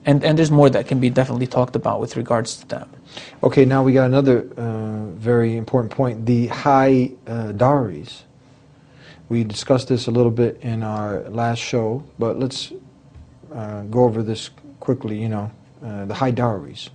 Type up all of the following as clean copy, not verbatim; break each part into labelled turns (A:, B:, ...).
A: And there's more that can be definitely talked about with regards to that.
B: Okay, now we got another very important point, the high dowries. We discussed this a little bit in our last show, but let's go over this quickly, you know, the high dowries.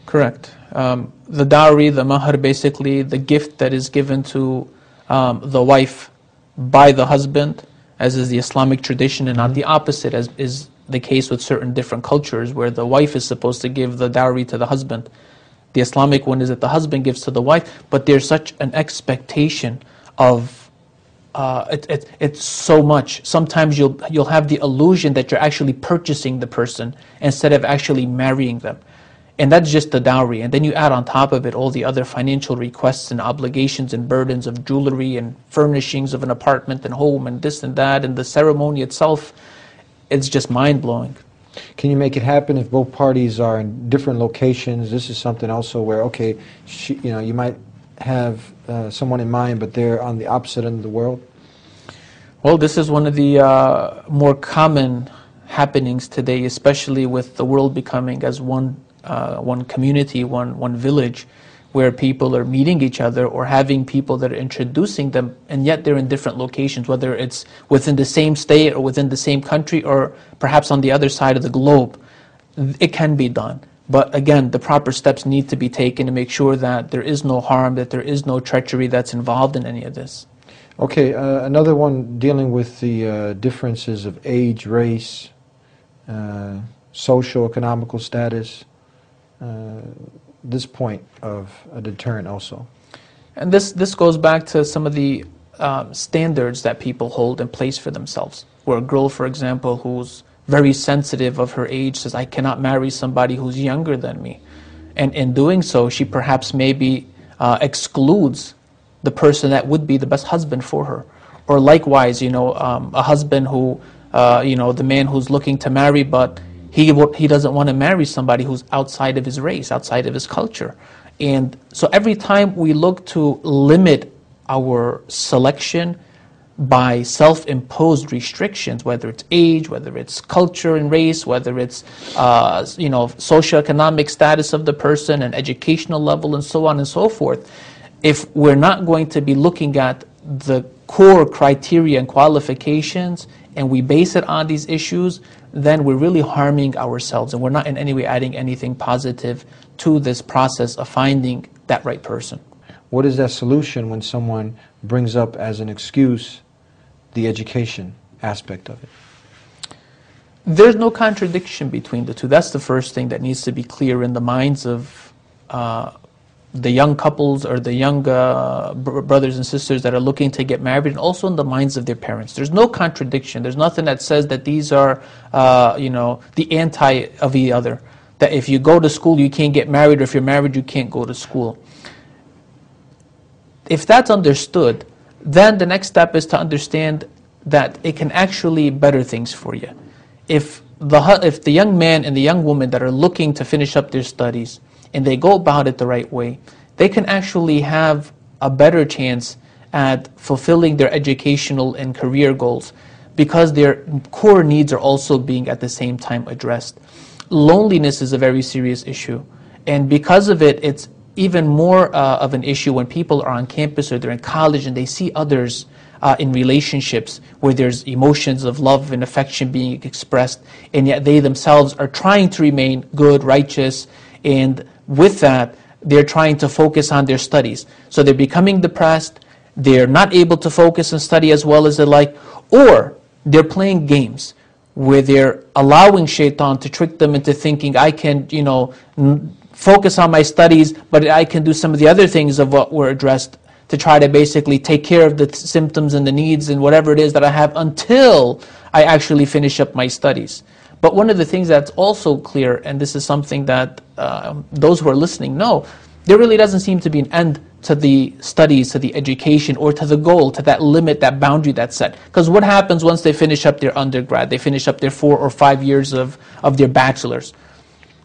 A: Correct. The dowry, the mahar, basically the gift that is given to the wife by the husband, as is the Islamic tradition, and not the opposite, as is the case with certain different cultures where the wife is supposed to give the dowry to the husband. The Islamic one is that the husband gives to the wife, but there's such an expectation of it's so much. Sometimes you'll have the illusion that you're actually purchasing the person instead of actually marrying them. And that's just the dowry. And then you add on top of it all the other financial requests and obligations and burdens of jewelry and furnishings of an apartment and home and this and that, and the ceremony itself. It's just mind-blowing.
B: Can you make it happen if both parties are in different locations? This is something also where, okay, you know, you might have someone in mind, but they're on the opposite end of the world.
A: Well, this is one of the more common happenings today, especially with the world becoming as one community, one village, where people are meeting each other or having people that are introducing them, and yet they're in different locations, whether it's within the same state or within the same country or perhaps on the other side of the globe. It can be done. But again, the proper steps need to be taken to make sure that there is no harm, that there is no treachery that's involved in any of this.
B: Okay, another one dealing with the differences of age, race, socio-economical status, this point of a deterrent also.
A: And this goes back to some of the standards that people hold in place for themselves. Where a girl, for example, who's very sensitive of her age says, I cannot marry somebody who's younger than me. And in doing so, she perhaps maybe excludes the person that would be the best husband for her. Or likewise, you know, a husband who, you know, the man who's looking to marry, but he doesn't want to marry somebody who's outside of his race, outside of his culture. And so every time we look to limit our selection by self-imposed restrictions, whether it's age, whether it's culture and race, whether it's you know, socioeconomic status of the person and educational level and so on and so forth, if we're not going to be looking at the core criteria and qualifications and we base it on these issues, then we're really harming ourselves and we're not in any way adding anything positive to this process of finding that right person.
B: What is that solution when someone brings up as an excuse the education aspect of it?
A: There's no contradiction between the two. That's the first thing that needs to be clear in the minds of the young couples or the young brothers and sisters that are looking to get married, and also in the minds of their parents. There's no contradiction. There's nothing that says that these are, you know, the anti of the other. That if you go to school, you can't get married, or if you're married, you can't go to school. If that's understood, then the next step is to understand that it can actually better things for you. If the young man and the young woman that are looking to finish up their studies, and they go about it the right way, they can actually have a better chance at fulfilling their educational and career goals because their core needs are also being at the same time addressed. Loneliness is a very serious issue, and because of it, it's even more of an issue when people are on campus or they're in college and they see others in relationships where there's emotions of love and affection being expressed, and yet they themselves are trying to remain good, righteous, and with that, they're trying to focus on their studies. So they're becoming depressed, they're not able to focus and study as well as they like, or they're playing games where they're allowing shaitan to trick them into thinking, I can, you know, focus on my studies, but I can do some of the other things of what were addressed to try to basically take care of the symptoms and the needs and whatever it is that I have until I actually finish up my studies. But one of the things that's also clear, and this is something that those who are listening know, there really doesn't seem to be an end to the studies, to the education, or to the goal, to that limit, that boundary that's set. Because what happens once they finish up their undergrad? They finish up their 4 or 5 years of their bachelor's.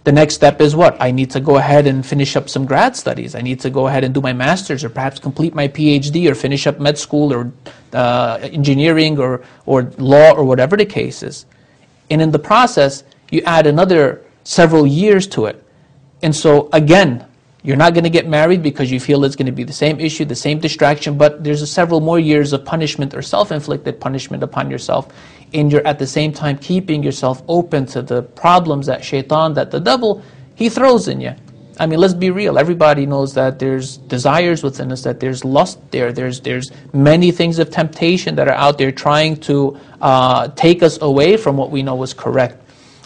A: The next step is what? I need to go ahead and finish up some grad studies. I need to go ahead and do my master's, or perhaps complete my PhD, or finish up med school, or engineering, or law, or whatever the case is. And in the process, you add another several years to it. And so again, you're not going to get married because you feel it's going to be the same issue, the same distraction, but there's several more years of punishment or self-inflicted punishment upon yourself, and you're at the same time keeping yourself open to the problems that shaitan, that the devil, he throws in you. I mean, let's be real. Everybody knows that there's desires within us, that there's lust there, there's many things of temptation that are out there trying to take us away from what we know is correct.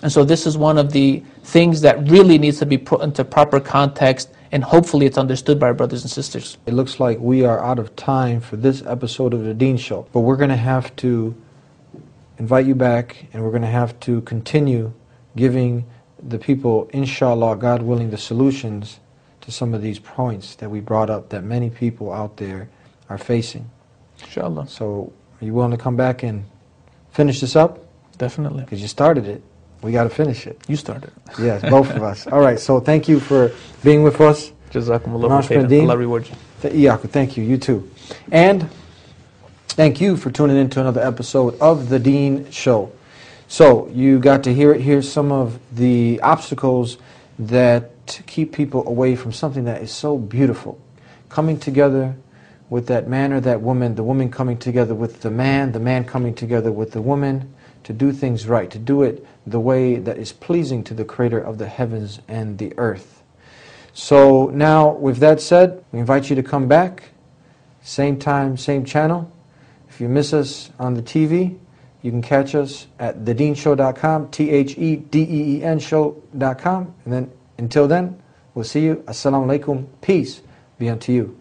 A: And so this is one of the things that really needs to be put into proper context, and hopefully it's understood by our brothers and sisters.
B: It looks like we are out of time for this episode of the Deen Show, but we're going to have to invite you back, and we're going to have to continue giving the people, inshallah, God willing, the solutions to some of these points that we brought up that many people out there are facing.
A: Inshallah.
B: So, are you willing to come back and finish this up?
A: Definitely.
B: Because you started it. We got to finish it.
A: You started.
B: Yes, both of us. All right, so thank you for being with us.
A: Jazakumullah khairan. Allah reward you.
B: Thank you. You too. And thank you for tuning in to another episode of The Deen Show. So, you got to hear it. Here's some of the obstacles that keep people away from something that is so beautiful. Coming together with that man or that woman, the woman coming together with the man coming together with the woman, to do things right, to do it the way that is pleasing to the Creator of the heavens and the earth. So now, with that said, we invite you to come back, same time, same channel. If you miss us on the TV, you can catch us at thedeenshow.com, THEDEEN show.com. And then, until then, we'll see you. Assalamu alaikum. Peace be unto you.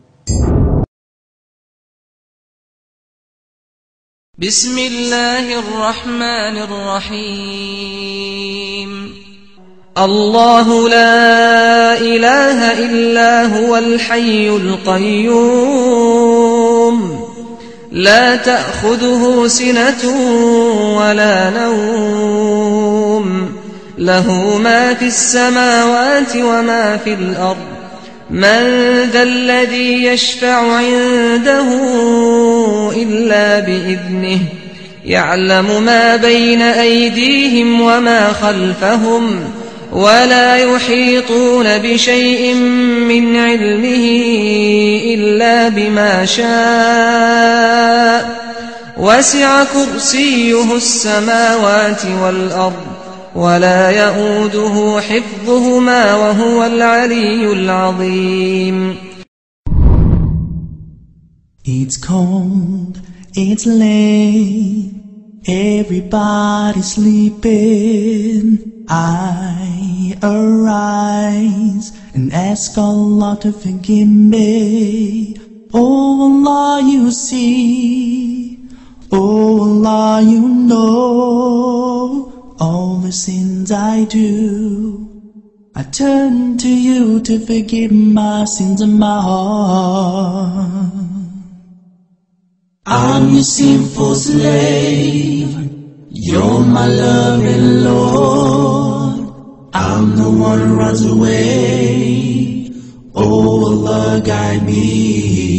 C: بسم الله الرحمن الرحيم الله لا إله إلا هو الحي القيوم لا تأخذه سنة ولا نوم له ما في السماوات وما في الأرض من ذا الذي يشفع عنده إلا بإذنه يعلم ما بين أيديهم وما خلفهم ولا يحيطون بشيء من علمه إلا بما شاء وسع كرسيه السماوات والأرض ولا يؤوده حفظهما وهو العلي العظيم.
D: It's cold, it's late, everybody's sleeping. I arise and ask Allah to forgive me. Oh Allah, you see, oh Allah, you know all the sins I do. I turn to you to forgive my sins in my heart. I'm your sinful slave, you're my loving Lord. I'm the one who runs away, oh Allah, guide me.